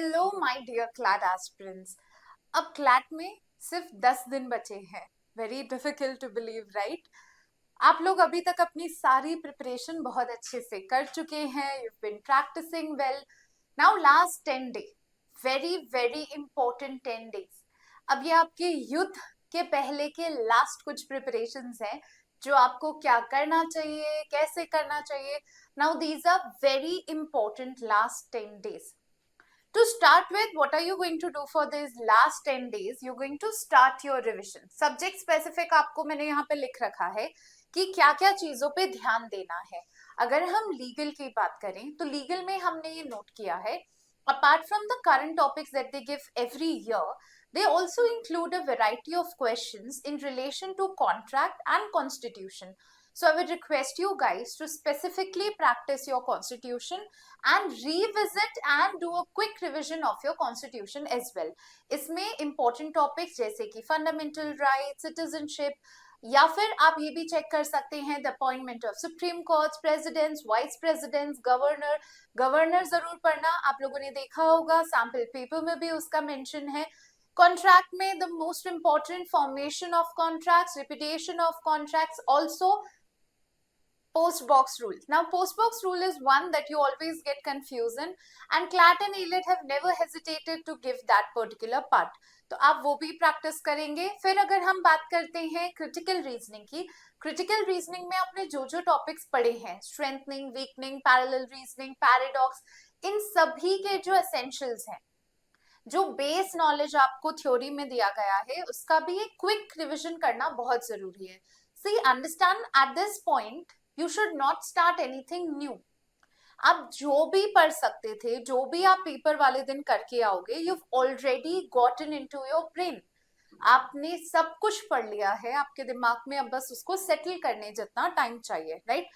Hello my dear CLAT aspirants. अब CLAT में सिर्फ 10 दिन बचे हैं। Very difficult to believe, right? आप लोग अभी तक अपनी सारी प्रिपरेशन बहुत अच्छे से कर चुके हैं। You been practising well. Now last 10 day, very very important 10 days. अब ये आपके युद्ध के पहले के लास्ट कुछ प्रिपरेशंस हैं जो आपको क्या करना चाहिए, कैसे करना चाहिए। Now these are very important last 10 days. To start with, what are you going to do for these last 10 days? You're going to start your revision. Subject specific आपको मैंने यहाँ पे लिख रखा है कि क्या क्या चीजों पे ध्यान देना है। अगर हम लीगल की बात करें तो लीगल में हमने ये नोट किया है, apart from the current topics that they give every year, they also include a variety of questions in relation to contract and constitution. So I would request you guys to specifically practice your constitution and revisit and do a quick revision of your constitution as well. इसमें important topics जैसे कि fundamental rights, citizenship, या फिर आप ये भी check कर सकते हैं the appointment of supreme courts, presidents, vice presidents, governor. Governor जरूर पढ़ना, आप लोगों ने देखा होगा सैम्पल पेपर में भी उसका मेंशन है। कॉन्ट्रैक्ट में the most important formation of contracts, repetition of contracts, also post box rule. Now post box rule is one that you always get confusion and CLAT and AILET have never hesitated to give that particular part. तो आप वो भी practice करेंगे। फिर अगर हम बात करते हैं क्रिटिकल रीजनिंग की, क्रिटिकल रीजनिंग में आपने जो जो टॉपिक्स पढ़े हैं, strengthening, weakening, parallel reasoning, paradox, इन सभी के जो एसेंशियल्स हैं, जो बेस नॉलेज आपको थ्योरी में दिया गया है, उसका भी एक क्विक रिविजन करना बहुत जरूरी है। See understand at this point you should not start anything new. आप जो भी पढ़ सकते थे, जो भी आप पेपर वाले दिन करके आओगे, you already gotten into your brain. आपने सब कुछ पढ़ लिया है आपके दिमाग में, अब बस उसको सेटल करने जितना टाइम चाहिए, right?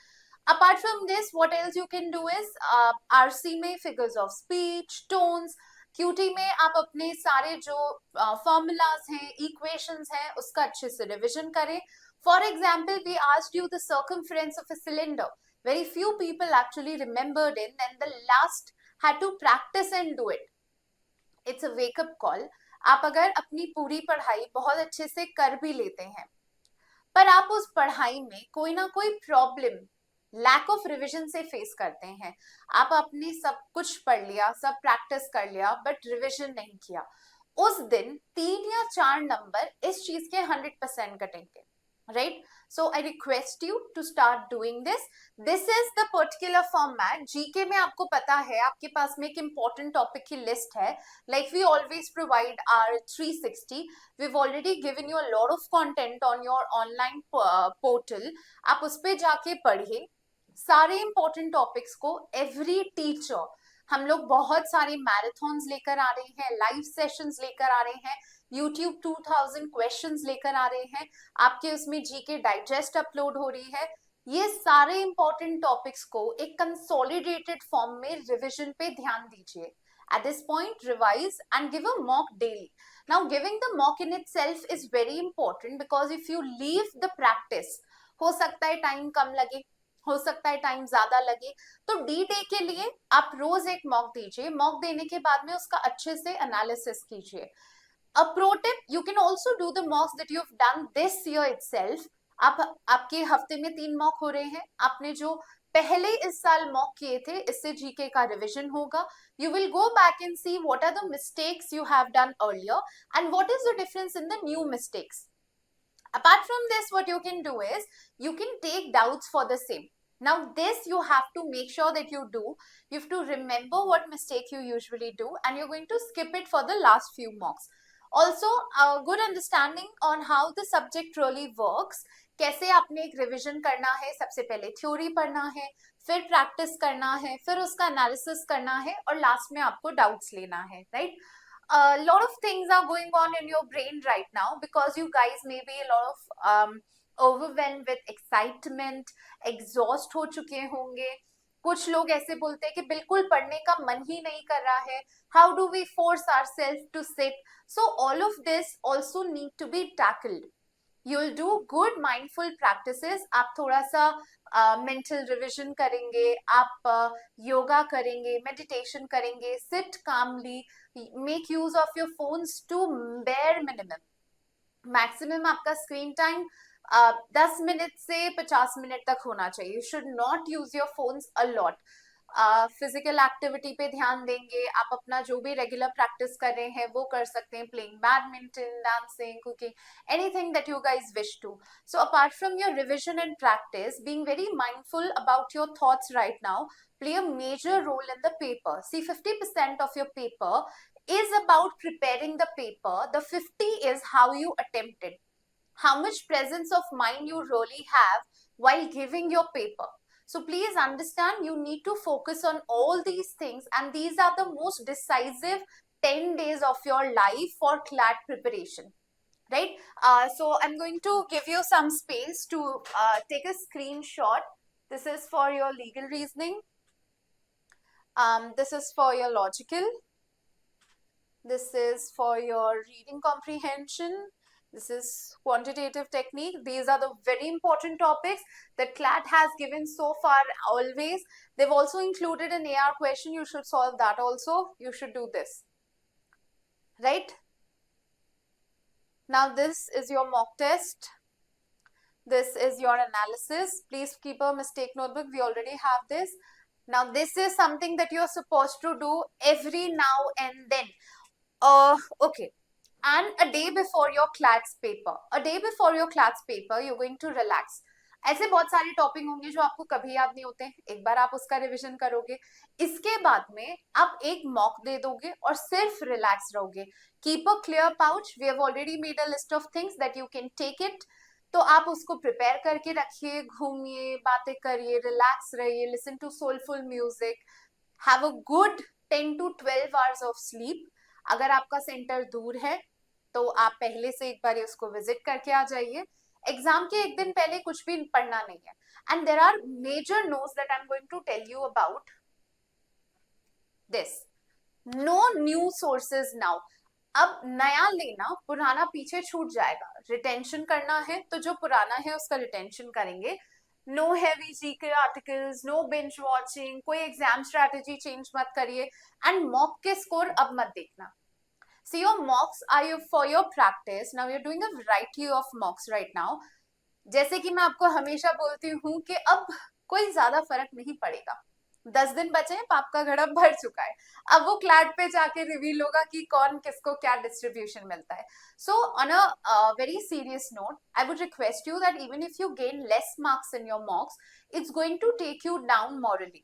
Apart from this what else you can do is, RC में figures of speech, tones, QT में आप अपने सारे जो फॉर्मूलाज हैं, इक्वेशंस हैं, उसका अच्छे से रिविजन करें। For example, we asked you the circumference of a cylinder. Very few people actually remembered it, and the last had to practice and do it. It's a wake up call. आप अगर अपनी पूरी पढ़ाई बहुत अच्छे से कर भी लेते हैं, पर आप उस पढ़ाई में कोई ना कोई प्रॉब्लम, लैक ऑफ रिविजन से फेस करते हैं, आप अपने सब कुछ पढ़ लिया, सब प्रैक्टिस कर लिया, बट रिविजन नहीं किया, उस दिन 3 या 4 नंबर इस चीज के 100% कटेंगे, right? So I request you to start doing this. This is the particular format. GK में आपको पता है, आपके पास में एक important topic की list है. Like we always provide our 360. We've already given you a lot of content on your online portal. आप उस पे जाके पढ़िए सारे important topics को। Every teacher, हम लोग बहुत सारे मैराथन्स लेकर आ रहे हैं, लाइव सेशंस लेकर आ रहे हैं, YouTube 2000 क्वेश्चंस लेकर आ रहे हैं, आपके उसमें जीके डाइजेस्ट अपलोड हो रही है। ये सारे इंपॉर्टेंट टॉपिक्स को एक कंसोलिडेटेड फॉर्म में रिविजन पे ध्यान दीजिए। At this point, revise and give a mock daily. Now, giving the mock in itself is very important because if you leave the practice, हो सकता है टाइम कम लगे, हो सकता है टाइम ज्यादा लगे, तो डी डे के लिए आप रोज एक मॉक दीजिए। मॉक देने के बाद में उसका अच्छे से एनालिसिस कीजिए। A pro tip, you can also do the mocks that you've done this year itself. आपके हफ्ते में 3 मॉक हो रहे हैं, आपने जो पहले इस साल मॉक किए थे, इससे जीके का रिविजन होगा। You will go back and see what are the mistakes you have done earlier and what is the difference in the new mistakes. Apart from this, what you can do is you can take doubts for the same. Now this you have to make sure that you do. You have to remember what mistake you usually do and you're going to skip it for the last few mocks. Also a good understanding on how the subject really works. कैसे आपने एक revision करना है, सबसे पहले theory पढ़ना है, फिर प्रैक्टिस करना है, फिर उसका एनालिसिस करना है और लास्ट में आपको डाउट्स लेना है, right? A lot of things are going on in your brain right now because you guys may be a lot of overwhelmed with excitement, exhaust हो चुके होंगे। कुछ लोग ऐसे बोलते हैं कि बिल्कुल पढ़ने का मन ही नहीं कर रहा है, how do we force ourselves to sit? So all of this also need to be tackled. you'll do good mindful practices. आप थोड़ा सा मेंटल रिविजन करेंगे, आप योगा करेंगे, मेडिटेशन करेंगे, sit calmly, make use of your phones to bare minimum. Maximum आपका screen time 10 minute से 50 minute तक होना चाहिए। You should not use your phones a lot. Physical activity पे ध्यान देंगे, आप अपना जो भी रेगुलर प्रैक्टिस कर रहे हैं वो कर सकते हैं, playing badminton, dancing, cooking, anything that you guys wish to. So apart from your revision and practice, being very mindful about your thoughts right now play a major role in the paper. See, 50% of your paper is about preparing the paper. The 50 is how you attempt it, how much presence of mind you really have while giving your paper. So please understand, you need to focus on all these things, and these are the most decisive 10 days of your life for CLAT preparation, right? So I'm going to give you some space to take a screenshot. This is for your legal reasoning. This is for your logical. This is for your reading comprehension. This is quantitative technique. These are the very important topics that CLAT has given so far always. They've also included an AR question. You should solve that also. You should do this, right? Now this is your mock test. This is your analysis. Please keep a mistake notebook. We already have this. Now this is something that you're supposed to do every now and then. Okay. And a day before your CLATS paper, you're going to relax. ऐसे बहुत सारे topic होंगे जो आपको कभी याद नहीं होते, एक बार आप उसका रिवीजन करोगे, इसके बाद में आप एक मॉक दे दोगे और सिर्फ रिलैक्स रहोगे. Keep a clear pouch. We have already made a list of things that you can take it. तो आप उसको प्रिपेयर करके रखिए, घूमिए, बातें करिए, रिलैक्स रहिए, listen to soulful music, have a good 10 to 12 hours of sleep. अगर आपका सेंटर दूर है तो आप पहले से एक बार उसको विजिट करके आ जाइए. एग्जाम के एक दिन पहले कुछ भी पढ़ना नहीं है. And there are major notes that I am going to tell you about this. No new sources now. अब नया लेना, पुराना पीछे छूट जाएगा. रिटेंशन करना है तो जो पुराना है उसका रिटेंशन करेंगे. No heavy GK articles, no binge watching, कोई एग्जाम स्ट्रेटेजी चेंज मत करिए. एंड मॉक के स्कोर अब मत देखना. See, your mocks are for your practice. Now you're doing a variety of mocks right now. जैसे कि मैं आपको हमेशा बोलती हूँ कि अब कोई ज्यादा फर्क नहीं पड़ेगा. 10 दिन बचे हैं, पाप का घड़ा भर चुका है. अब वो क्लैट पे जाके रिवील होगा कि कौन किसको क्या डिस्ट्रीब्यूशन मिलता है. So on a very serious note, I would request you that even if you gain less marks in your mocks, it's going to take you down morally.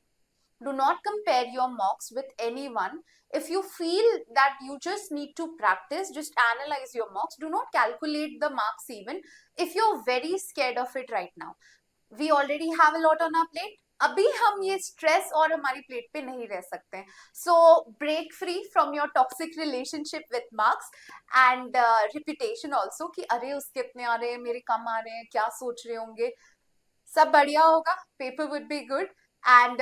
Do not compare your mocks with anyone. If you feel that you just need to practice, just analyze your mocks. Do not calculate the marks even if you're very scared of it right now. We already have a lot on our plate. अभी हम ये stress और हमारी plate पे नहीं रह सकते हैं. So break free from your toxic relationship with marks and repetition also कि अरे उसके इतने आ रहे हैं, मेरे कम आ रहे हैं, क्या सोच रहे होंगे. सब बढ़िया होगा, paper would be good. And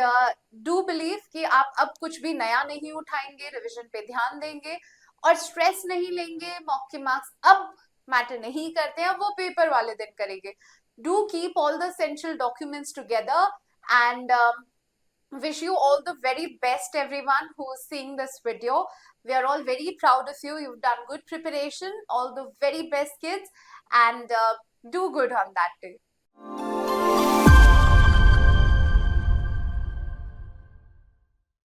do believe कि आप अब कुछ भी नया नहीं उठाएंगे, रिविजन पे ध्यान देंगे और स्ट्रेस नहीं लेंगे. मॉक के मार्क्स अब मैटर नहीं करते हैं, वो पेपर वाले दिन करेंगे. Do keep all the essential documents together and wish you all the very best, everyone who is seeing this video. We are all very proud of you. You've done good preparation. All the very best, kids, and do good on that day.